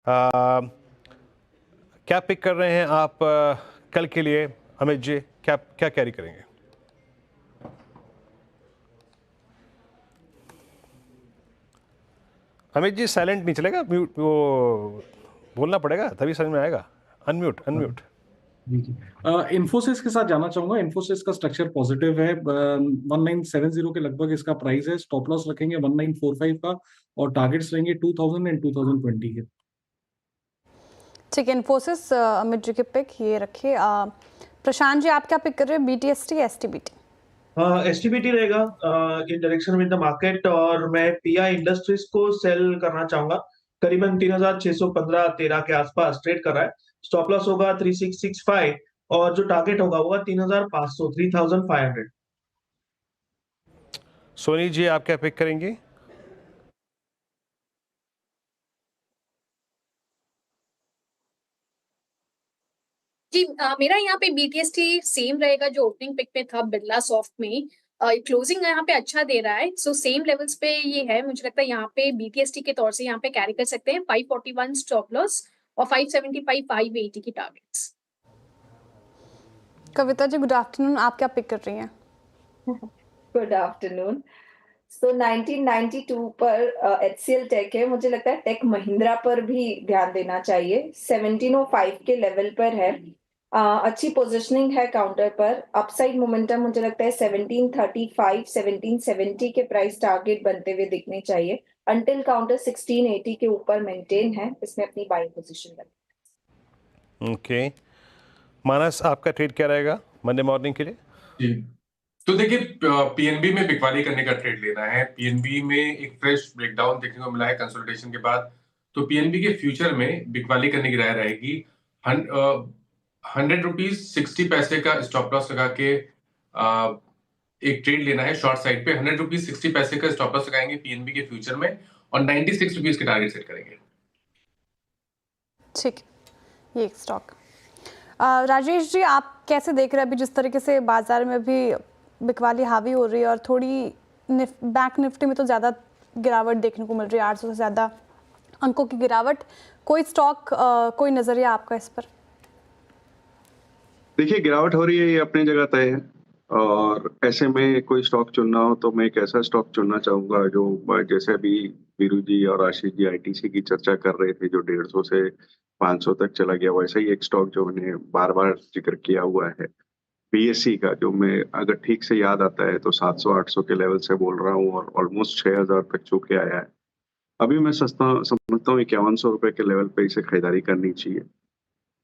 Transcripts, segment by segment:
आ, क्या पिक कर रहे हैं आप कल के लिए अमित जी? क्या क्या कैरी करेंगे? अमित जी साइलेंट नहीं चलेगा, म्यूट वो बोलना पड़ेगा तभी समझ में आएगा। Unmute unmute. जी जी। इन्फोसिस के साथ जाना चाहूंगा। इन्फोसिस का स्ट्रक्चर पॉजिटिव है। 1970 के लगभग इसका प्राइस है। स्टॉप लॉस रखेंगे 1945 का और टारगेट्स रहेंगे 2000 एंड 2020 के। ठीक है, इन्फोसिस अमित जी के पिक ये रखिए। प्रशांत जी आप क्या पिक कर रहे हैं, BTST या STBT? एसटीबीटी रहेगा इन डायरेक्शन विद द मार्केट, और मैं पीआई इंडस्ट्रीज को सेल करना चाहूंगा। करीबन 3615-13 के आसपास ट्रेड कर रहा है। स्टॉप लॉस होगा 3665 और जो टारगेट होगा 3500, 3500। सोनी जी आप क्या पिक करेंगे? जी मेरा यहाँ पे BTST सेम रहेगा जो ओपनिंग पिक पे था बिरला सॉफ्ट में। क्लोजिंग यहाँ पे अच्छा दे रहा है, सो सेम लेवल्स पे ये है। मुझे लगता है यहाँ पे BTST के तौर से यहाँ पे कैरी कर सकते हैं 541 स्टॉप लॉस और 575 580 की targets. Kavita ji good afternoon, आप क्या पिक कर रही हैं? Good afternoon. सो 1992 पर HCL टेक है। मुझे लगता है टेक महिंद्रा पर भी ध्यान देना चाहिए। 1705 के लेवल पर है। अच्छी पोजीशनिंग है काउंटर पर। अपसाइड मोमेंटम मुझे लगता है 1735 1770 के प्राइस टारगेट बनते हुए दिखने चाहिए। अंटिल काउंटर 1680 के ऊपर मेंटेन है, इसमें अपनी बाइंग पोजीशन रखें। ओके, मानस आपका ट्रेड क्या रहेगा मंडे मॉर्निंग के लिए? जी, तो देखिए पीएनबी में बिकवाली करने का ट्रेड लेना है। पीएनबी में एक फ्रेश ब्रेकडाउन देखने को मिला है कंसोलिडेशन के बाद, तो पीएनबी के फ्यूचर में बिकवाली करने की राय रहेगी। 100 रुपीज 60 पैसे का स्टॉप लॉस लगा के एक ट्रेड लेना है शॉर्ट साइड पे। 100 रुपीज 60 पैसे का स्टॉप लॉस लगाएंगे पीएनबी के फ्यूचर में और 96 रुपीज के टारगेट सेट करेंगे। ठीक, ये एक स्टॉक। राजेश जी आप कैसे देख रहे हैं अभी जिस तरीके से बाजार में भी बिकवाली हावी हो रही है और थोड़ी बैंक निफ्टी में तो ज़्यादा गिरावट देखने को मिल रही है, 800 से ज़्यादा अंकों की गिरावट। कोई स्टॉक कोई नज़रिया आपका इस पर? देखिए गिरावट हो रही है, ये अपनी जगह तय है, और ऐसे में कोई स्टॉक चुनना हो तो मैं एक ऐसा स्टॉक चुनना चाहूंगा जो जैसे अभी वीरू जी और आशीष जी आईटीसी की चर्चा कर रहे थे, जो 150 से 500 तक चला गया, वैसा ही एक स्टॉक जो मैंने बार बार जिक्र किया हुआ है बीएससी का, जो मैं अगर ठीक से याद आता है तो 700-800 के लेवल से बोल रहा हूँ और ऑलमोस्ट 6000 तक छू के आया है। अभी मैं सस्ता समझता हूँ 5100 रुपए के लेवल पे इसे खरीदारी करनी चाहिए।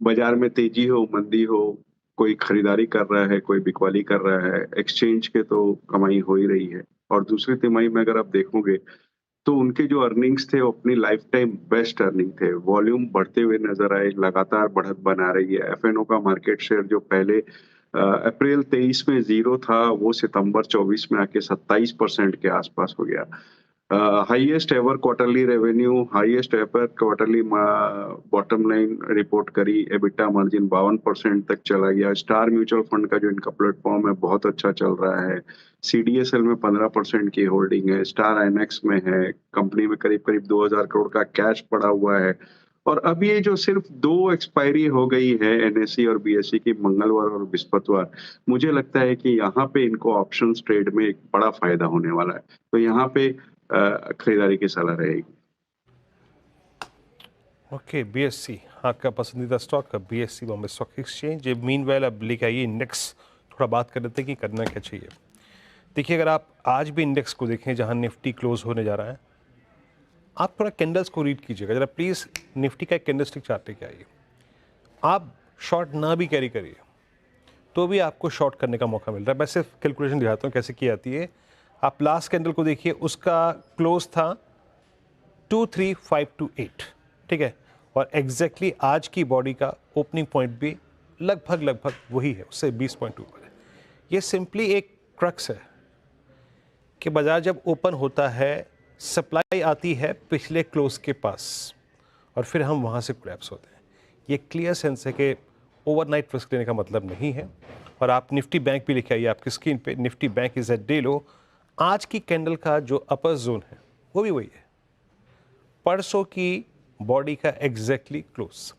बाजार में तेजी हो मंदी हो, कोई खरीदारी कर रहा है कोई बिकवाली कर रहा है, एक्सचेंज के तो कमाई हो ही रही है। और दूसरी तिमाही में अगर आप देखोगे तो उनके जो अर्निंग्स थे वो अपनी लाइफ टाइम बेस्ट अर्निंग थे। वॉल्यूम बढ़ते हुए नजर आए, लगातार बढ़त बना रही है। एफएनओ का मार्केट शेयर जो पहले अप्रैल 23 में 0 था, वो सितंबर 24 में आके 27% के आसपास हो गया। Highest ever quarterly revenue, highest ever quarterly bottom line report करी। एबिटा मार्जिन 52% तक चला गया। स्टार म्यूचुअल फंड का जो इनका प्लेटफॉर्म है बहुत अच्छा चल रहा है। सीडीएसएल में 15% की होल्डिंग है। स्टार आईनएक्स में है। कंपनी में करीब करीब 2000 करोड़ का कैश पड़ा हुआ है। और अब ये जो सिर्फ 2 एक्सपायरी हो गई है एनएसई और बीएसई की, मंगलवार और बृहस्पतिवार, मुझे लगता है कि यहाँ पे इनको ऑप्शंस ट्रेड में एक बड़ा फायदा होने वाला है। तो यहाँ पे खरीदारी की सलाह रहेगी। ओके, बीएससी आपका पसंदीदा स्टॉक है, BSc Bombay stock exchange. Meanwhile अब लेके आइए इंडेक्स, थोड़ा बात कर लेते हैं कि करना क्या चाहिए। देखिए अगर आप आज भी इंडेक्स को देखें जहां निफ्टी क्लोज होने जा रहा है, आप थोड़ा कैंडल्स को रीड कीजिएगा जरा प्लीज़। निफ्टी का एक कैंडलस्टिक चार्ट लेके आइए। आप शॉर्ट ना भी कैरी करिए तो भी आपको शॉर्ट करने का मौका मिल रहा है। मैं सिर्फ कैलकुलेशन दिखाता हूँ कैसे की जाती है। आप लास्ट कैंडल को देखिए, उसका क्लोज था 23528, ठीक है, और एग्जैक्टली आज की बॉडी का ओपनिंग पॉइंट भी लगभग वही है, उससे 20 पॉइंट ऊपर है। ये सिंपली एक क्रक्स है कि बाजार जब ओपन होता है सप्लाई आती है पिछले क्लोज के पास और फिर हम वहाँ से क्रैप्स होते हैं। ये क्लियर सेंस है कि ओवरनाइट रिस्क लेने का मतलब नहीं है। और आप निफ्टी बैंक भी लिखे आइए आपकी स्क्रीन पे, Nifty bank is at day low. आज की कैंडल का जो अपर जोन है वो भी वही है। परसों की बॉडी का एग्जैक्टली क्लोज।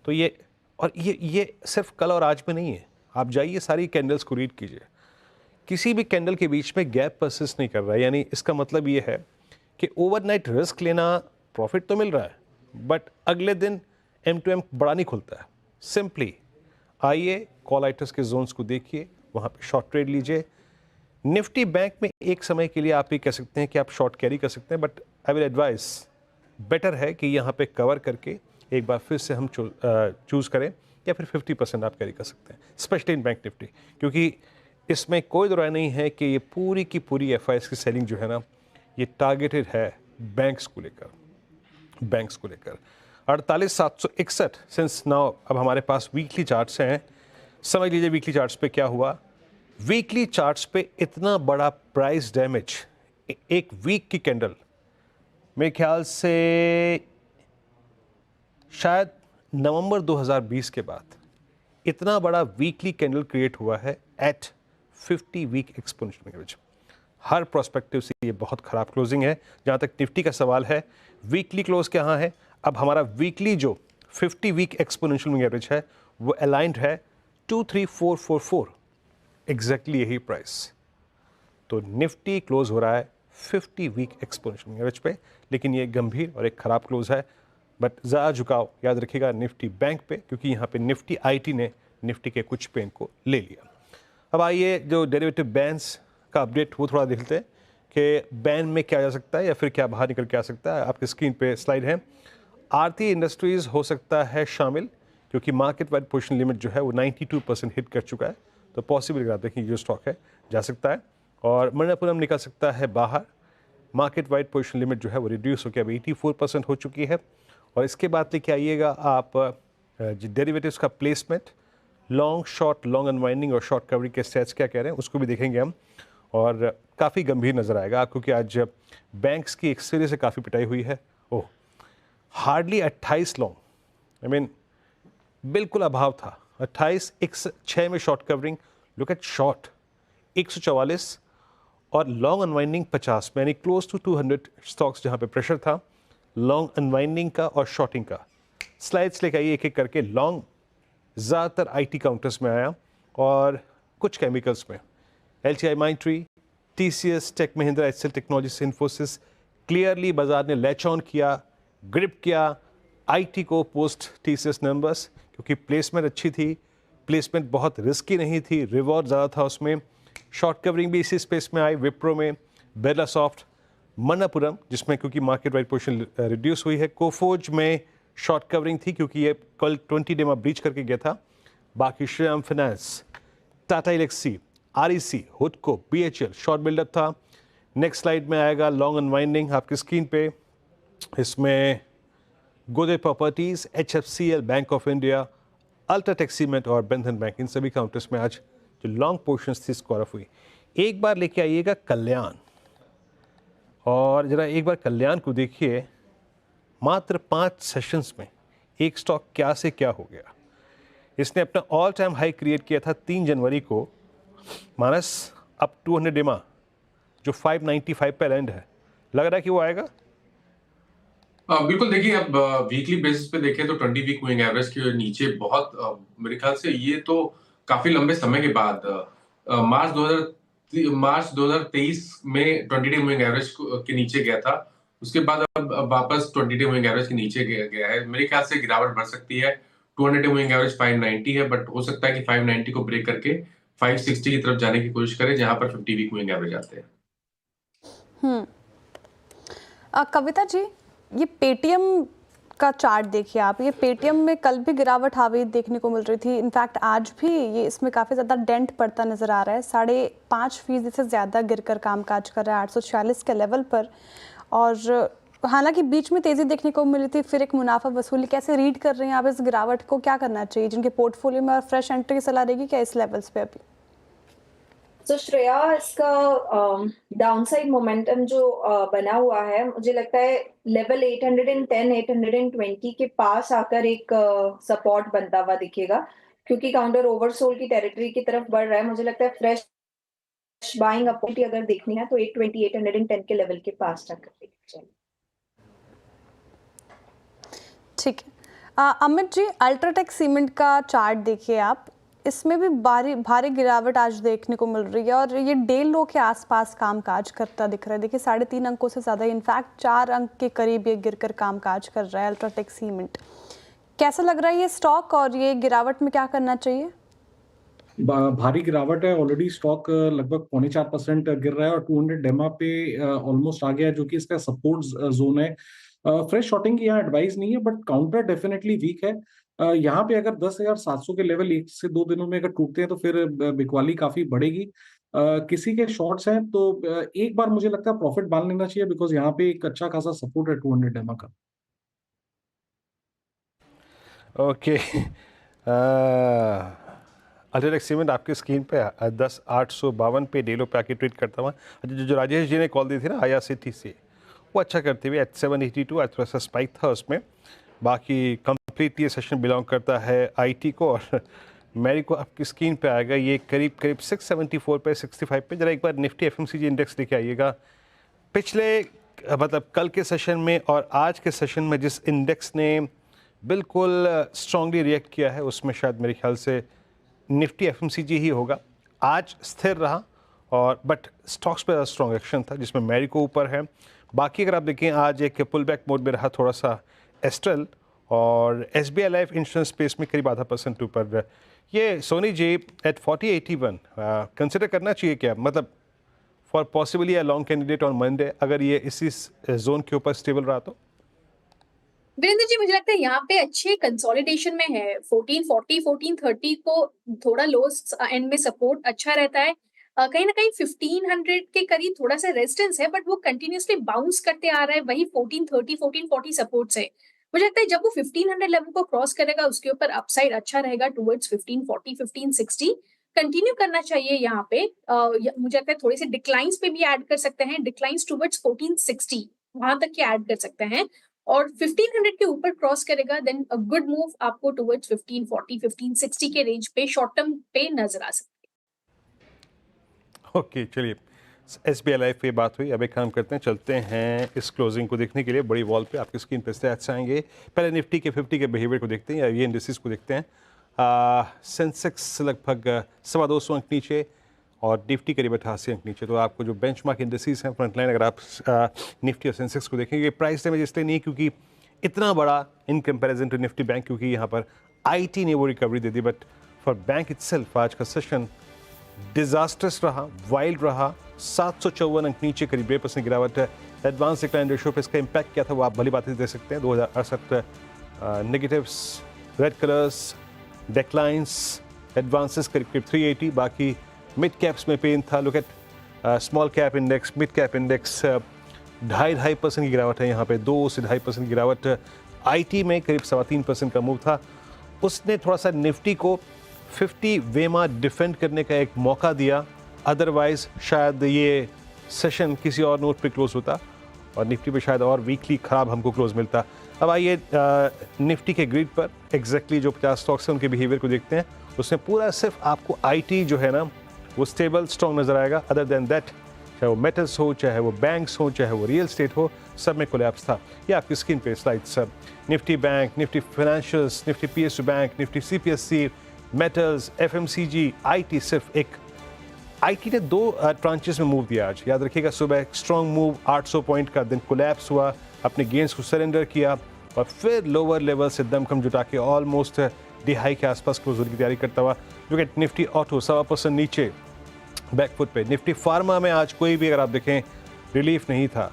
तो ये सिर्फ कल और आज में नहीं है, आप जाइए सारी कैंडल्स को रीड कीजिए, किसी भी कैंडल के बीच में गैप परसिस्ट नहीं कर रहा है। यानी इसका मतलब ये है कि ओवरनाइट रिस्क लेना, प्रॉफिट तो मिल रहा है बट अगले दिन M2M बड़ा नहीं खुलता है। सिंपली आइए कॉल आइटर्स के जोन्स को देखिए, वहाँ पे शॉर्ट ट्रेड लीजिए। निफ्टी बैंक में एक समय के लिए आप ये कह सकते हैं कि आप शॉर्ट कैरी कर सकते हैं, but I will advice better है कि यहाँ पे कवर करके एक बार फिर से हम चूज़ करें, या फिर 50% आप कैरी कर सकते हैं, स्पेशली इन बैंक निफ्टी, क्योंकि इसमें कोई दो राय नहीं है कि ये पूरी की पूरी FIs की सेलिंग जो है ना, ये टारगेटेड है बैंक्स को लेकर 48,761 सिंस नाउ। अब हमारे पास वीकली चार्ट्स हैं, समझ लीजिए वीकली चार्ट्स पे क्या हुआ। वीकली चार्ट्स पे इतना बड़ा प्राइस डैमेज एक वीक की कैंडल, मेरे ख्याल से शायद नवंबर 2020 के बाद इतना बड़ा वीकली कैंडल क्रिएट हुआ है एट 50 वीक एक्सपोनेंशियल एवरेज। हर प्रोस्पेक्टिव से ये बहुत ख़राब क्लोजिंग है। जहाँ तक निफ्टी का सवाल है, वीकली क्लोज कहाँ है? अब हमारा वीकली जो 50 वीक एक्सपोनेंशियल एवरेज है वो अलाइंड है 23444, एग्जैक्टली यही प्राइस। तो निफ्टी क्लोज हो रहा है 50 वीक एक्सपोनेंशियल एवरेज पे, लेकिन ये गंभीर और एक ख़राब क्लोज है। बट ज़्यादा झुकाव याद रखिएगा निफ्टी बैंक पे, क्योंकि यहाँ पे निफ्टी IT ने निफ्टी के कुछ पेन को ले लिया। अब आइए जो डेरिवेटिव बैंस का अपडेट वो थोड़ा देखते हैं कि बैन में क्या जा सकता है या फिर क्या बाहर निकल के आ सकता है। आपकी स्क्रीन पे स्लाइड है। आरती इंडस्ट्रीज़ हो सकता है शामिल, क्योंकि मार्केट वाइड पोजीशन लिमिट जो है वो 92% हिट कर चुका है, तो पॉसिबल अगर आप देखें जो स्टॉक है जा सकता है। और मणिपुरम निकल सकता है बाहर, मार्केट वाइड पोजीशन लिमिट जो है वो रिड्यूस होकर अब 84% हो चुकी है। और इसके बाद लेके आइएगा आप डेरिवेटिव्स का placement, long short, long unwinding और शॉर्ट कवरिंग के स्टेट्स क्या कह रहे हैं उसको भी देखेंगे हम, और काफ़ी गंभीर नज़र आएगा आपको कि आज बैंक्स की एक सिरे से काफ़ी पिटाई हुई है। ओह, हार्डली 28 लॉन्ग, आई मीन बिल्कुल अभाव था। 28 6 में short covering, look at short 144 और लॉन्ग अनवाइंडिंग 50 में, यानी क्लोज टू 200 स्टॉक्स जहाँ पे प्रेशर था लॉन्ग अनवाइंडिंग का और शॉर्टिंग का। स्लाइड्स लेकर आइए एक एक करके। लॉन्ग ज़्यादातर IT काउंटर्स में आया और कुछ केमिकल्स में, LTI Mindtree, TCS, tech Mahindra, HCL technologies, Infosys. Clearly बाजार ने लैच ऑन किया, ग्रिप किया IT को पोस्ट TCS नंबर्स, क्योंकि प्लेसमेंट अच्छी थी, प्लेसमेंट बहुत रिस्की नहीं थी, रिवॉर्ड ज़्यादा था उसमें। शॉर्ट कवरिंग भी इसी स्पेस में आई, विप्रो में, बिरला सॉफ्ट, मणिपुरम जिसमें क्योंकि मार्केट वाइड पोजीशन रिड्यूस हुई है, कोफोज में शॉर्ट कवरिंग थी क्योंकि ये कल 20 डे में ब्रीच करके गया था। बाकी श्रीराम फाइनेंस, टाटा एलेक्सी, REC, हुडको, BHL शॉर्ट बिल्डअप था। नेक्स्ट स्लाइड में आएगा लॉन्ग अनवाइंडिंग आपकी स्क्रीन पे, इसमें Godrej properties, HFCL, bank of India, UltraTech cement और बंधन बैंक, इन सभी काउंटर्स में आज जो लॉन्ग पोर्शंस थी स्क्वायर ऑफ हुई। एक बार लेके आइएगा कल्याण, और जरा एक बार कल्याण को देखिए, मात्र 5 सेशंस में एक स्टॉक क्या से क्या हो गया। इसने अपना ऑल टाइम हाई क्रिएट किया था 3 जनवरी को, माइनस अब 200 डेमा जो 595 पे लैंड है, लग रहा है कि वो आएगा। बिल्कुल, देखिए अब वीकली बेसिस पे देखें तो 20 वीक मूविंग एवरेज के नीचे बहुत मेरे ख्याल से ये तो काफी लंबे समय के बाद मार्च 2023 में 20 डे मूविंग एवरेज के नीचे गया था। उसके बाद अब वापस 20 डे मूविंग एवरेज के नीचे गया है। मेरे ख्याल से गिरावट बढ़ सकती है। 200 डे मूविंग एवरेज 590 है, बट हो सकता है कि 590 को ब्रेक करके 560 की तरफ जाने की कोशिश करें, जहां पर 50 वीक मूविंग एवरेज आते हैं। कविता जी, ये पेटीएम का चार्ट देखिए आप, ये पेटीएम में कल भी गिरावट हावी देखने को मिल रही थी, इनफैक्ट आज भी ये इसमें काफ़ी ज़्यादा डेंट पड़ता नज़र आ रहा है। 5.5% से ज़्यादा गिरकर कामकाज कर रहा है 846 के लेवल पर। और हालांकि बीच में तेज़ी देखने को मिली थी, फिर एक मुनाफा वसूली। कैसे रीड कर रहे हैं आप इस गिरावट को, क्या करना चाहिए जिनके पोर्टफोलियो में, और फ्रेश एंट्री की सलाह रहेगी क्या इस लेवल्स पे अभी? तो श्रेया, इसका डाउनसाइड मोमेंटम जो बना हुआ है, मुझे लगता है लेवल 810 820 के पास आकर एक सपोर्ट बनता हुआ दिखेगा, क्योंकि काउंटर ओवरसोल्ड की टेरिटरी की तरफ बढ़ रहा है। मुझे लगता है फ्रेश बाइंग अपॉर्चुनिटी अगर देखनी है तो 820 810 के लेवल के पास जाकर देखनी चाहिए। ठीक है। अमित जी, अल्ट्राटेक सीमेंट का चार्ट देखिए आप, इसमें भी भारी गिरावट आज देखने को मिल रही है और ये डे लो के आसपास कामकाज करता दिख रहा है। देखिए 3.5 अंकों से ज़्यादा, इनफैक्ट 4 अंक के करीब ये गिरकर कामकाज कर रहा है अल्ट्राटेक सीमेंट। कैसा लग रहा है ये स्टॉक और ये गिरावट में क्या करना चाहिए? भारी गिरावट है, ऑलरेडी स्टॉक लगभग 4.25% गिर रहा है और 200 डेमा पे ऑलमोस्ट आ गया है, जो कि इसका सपोर्ट जोन है। फ्रेश शॉर्टिंग की यहाँ एडवाइस नहीं है, बट काउंटर डेफिनेटली वीक है। यहाँ पे अगर 10,700 के लेवल 1 से 2 दिनों में अगर टूटते हैं तो फिर बिकवाली काफी बढ़ेगी। किसी के शॉर्ट्स हैं तो एक बार मुझे लगता है प्रॉफिट बांध लेना चाहिए, बिकॉज यहाँ पे एक अच्छा खासा सपोर्ट है 200 डेमा का। ओके, अल्ट्राटेक सीमेंट आपकी स्क्रीन पे 10,852 पे डेलो पे आके ट्रेड करता हुआ। जो राजेश जी ने कॉल दी थी ना IRCT से, वो अच्छा करते हुए एट 782 आज थोड़ा सा स्पाइक था उसमें। बाकी कंप्लीट ये सेशन बिलोंग करता है IT को, और मेरी को आपकी स्क्रीन पे आएगा ये करीब 674 पे 65 पे। जरा एक बार निफ्टी FMCG इंडेक्स लेके आइएगा। पिछले मतलब कल के सेशन में और आज के सेशन में जिस इंडेक्स ने बिल्कुल स्ट्रांगली रिएक्ट किया है, उसमें शायद मेरे ख्याल से निफ्टी FMCG ही होगा। आज स्थिर रहा और बट स्टॉक्स पर स्ट्रॉन्ग एक्शन था, जिसमें मैरिको ऊपर है। बाकी अगर आप देखें आज एक पुल बैक मोड में रहा थोड़ा सा एस्ट्रल, और SBI लाइफ इंश्योरेंस स्पेस में करीब 0.5% ऊपर। ये सोनी जी एट 4081 कंसिडर करना चाहिए क्या, मतलब for possibly a long candidate on Monday, अगर ये इसी जोन के ऊपर स्टेबल रहा तो? वीरेंद्र जी, मुझे लगता है यहाँ पे अच्छे कंसोलिडेशन में है। 1440 1430 को थोड़ा लो एंड में सपोर्ट अच्छा रहता है। कहीं ना कहीं 1500 के करीब थोड़ा सा रेजिस्टेंस है, बट वो कंटिन्यूसली बाउंस करते आ रहा है वही 1430 1440 सपोर्ट से। मुझे लगता है जब वो 1500 लेवल को क्रॉस करेगा, उसके ऊपर अपसाइड अच्छा रहेगा टुवर्ड्स 1540 1560 कंटिन्यू करना चाहिए। यहाँ पे मुझे लगता है थोड़ी सी डिक्लाइंस पे भी ऐड कर सकते हैं, डिक्लाइंस टुवर्ड्स 1460 वहां तक के ऐड कर सकते हैं, और 1500 के ऊपर क्रॉस करेगा देन अ गुड मूव आपको टुवर्ड्स 1540 1560 के रेंज पे शॉर्ट टर्म पे नजर आ सकती है। ओके, चलिए SBI लाइफ पे बात हुई। अब एक काम करते हैं, चलते हैं इस क्लोजिंग को देखने के लिए। बड़ी वॉल पे आपकी स्क्रीन पे स्टैट्स आएंगे। पहले निफ्टी के 50 के बिहेवियर को देखते हैं, या ये इंडिसेस को देखते हैं। सेंसेक्स लगभग 225 अंक नीचे और निफ्टी करीब 88 अंक नीचे। तो आपको जो बेंचमार्क इंडिसेस हैं फ्रंटलाइन, अगर आप निफ्टी और सेंसेक्स को देखेंगे, प्राइस डैमेज इसलिए नहीं क्योंकि इतना बड़ा in comparison to Nifty bank, क्योंकि यहाँ पर IT ने वो रिकवरी दे दी। बट फॉर बैंक इटसेल्फ आज का सेशन डिजास्टर्स रहा, वाइल्ड रहा। 754 अंक नीचे, करीब 1% गिरावट है। एडवांस डिक्लाइन रेशियो पे इसका इम्पैक्ट क्या था वो आप भली बातें दे सकते हैं। 2068 नेगेटिव्स, रेड कलर्स, डेक्लाइंस, एडवांसेस करीब 380। बाकी मिड कैप्स में पेन था। Look at small cap index, mid cap index 2.5% की गिरावट है यहाँ पे, 2 से 2.5% गिरावट। IT में करीब 3.25% का मूव था। उसने थोड़ा सा निफ्टी को 50 वेमा डिफेंड करने का एक मौका दिया, अदरवाइज शायद ये सेशन किसी और नोट पे क्लोज होता और निफ्टी पे शायद और वीकली ख़राब हमको क्लोज मिलता। अब आइए निफ्टी के ग्रिड पर एग्जैक्टली जो 50 स्टॉक्स हैं उनके बिहेवियर को देखते हैं। उसमें पूरा सिर्फ आपको IT जो है ना वो स्टेबल स्ट्रॉन्ग नज़र आएगा। अदर देन दैट, चाहे वो मेटल्स हो, चाहे वो बैंक्स हो, चाहे वो रियल स्टेट हो, सब में कोलैप्स था। ये आपकी स्क्रीन पे slides, Nifty bank, Nifty financials, Nifty PSU bank, Nifty CPSC, metals, FMCG, IT सिर्फ एक। IT ने 2 ट्रांचेस में मूव दिया आज, याद रखिएगा। सुबह एक स्ट्रॉन्ग मूव 800 पॉइंट का, दिन कोलैप्स हुआ, अपने गेंस को सरेंडर किया और फिर लोअर लेवल से दमखम जुटा के ऑलमोस्ट दिहाई के आसपास क्लोज होने की तैयारी करता हुआ। जो कि निफ्टी ऑटो 1.25% नीचे बैकफुट पे। निफ्टी फार्मा में आज कोई भी अगर आप देखें रिलीफ नहीं था।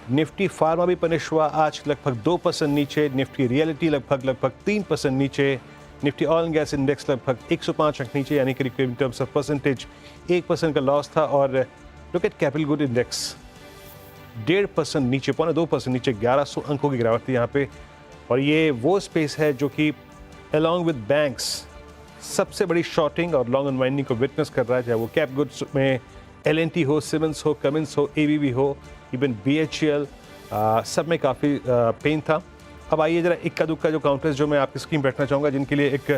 निफ्टी फार्मा भी पनिश हुआ आज, लगभग 2% नीचे। निफ्टी रियलिटी लगभग 3% नीचे। Nifty oil and gas index लगभग 105 अंक नीचे, यानी करीब इन टर्म्स ऑफ परसेंटेज 1% का लॉस था। और look at capital good index 1.5% नीचे, 2% नीचे, 1100 अंकों की गिरावट थी यहाँ पे। और ये वो स्पेस है जो कि अलॉन्ग विद बैंक्स सबसे बड़ी शॉर्टिंग और लॉन्ग अनवाइंडिंग को विटनेस कर रहा है, चाहे वो कैप गुड्स में L&T हो, सिमेंस हो, कमिंस हो, ABB हो, इवन BHEL, सब में काफ़ी पेन था। अब आइए जरा इक्का दुक्का जो काउंटर्स जो मैं आपकी स्क्रीन पर रखना चाहूँगा, जिनके लिए एक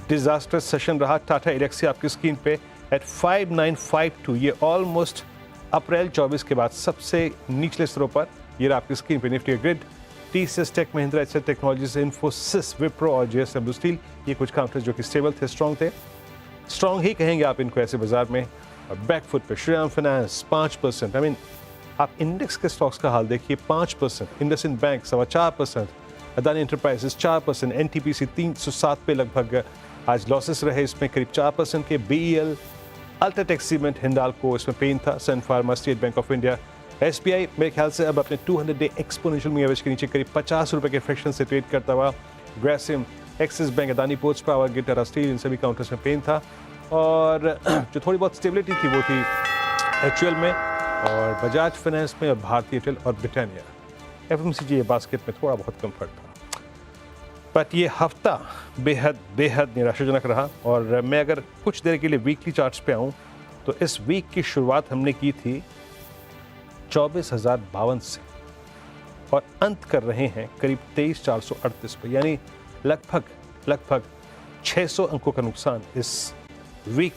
डिजास्टर सेशन रहा। टाटा एलेक्सी आपकी स्क्रीन पे एट 5952, ये ऑलमोस्ट अप्रैल 24 के बाद सबसे निचले स्तरों पर। ये आपकी स्क्रीन पे Nifty grid TCS, tech Mahindra, HCL technologies, Infosys, Wipro और जेएसडब्ल्यू स्टील, ये कुछ काउंटर्स जो कि स्टेबल थे, स्ट्रॉन्ग थे, स्ट्रॉन्ग ही कहेंगे आप इनको ऐसे बाजार में। और बैकफुट पे श्रीराम फाइनेंस 5%। आई मीन आप इंडेक्स के स्टॉक्स का हाल देखिए, 5%, IndusInd bank 4.25%, Adani enterprises 4%, NTPC 307 पे लगभग आज लॉसेस रहे, इसमें करीब 4% के। बीईएल, अल्ट्राटेक सीमेंट, हिंडाल्को, इसमें पेन था। Sun Pharma, State Bank of India, SBI मेरे ख्याल से अब अपने 200-डे एक्सपोनेंशियल मूविंग एवरेज के नीचे करीब 50 रुपए के फ्रैक्शन से ट्रेड करता हुआ। Grasim, Axis Bank, Adani Ports Power, गिटारा स्टील, इन सभी काउंटर्स में पेन था। और जो थोड़ी बहुत स्टेबिलिटी थी वो थी एचयूएल में और बजाज फाइनेंस में और भारतीय एयरटेल और ब्रिटानिया। एफएमसीजी बास्केट में थोड़ा बहुत कंफर्ट था। बट ये हफ्ता बेहद बेहद निराशाजनक रहा। और मैं अगर कुछ देर के लिए वीकली चार्ट्स पे आऊँ तो इस वीक की शुरुआत हमने की थी 24,052 से और अंत कर रहे हैं करीब 23,438 पे, यानी लगभग 600 अंकों का नुकसान इस वीक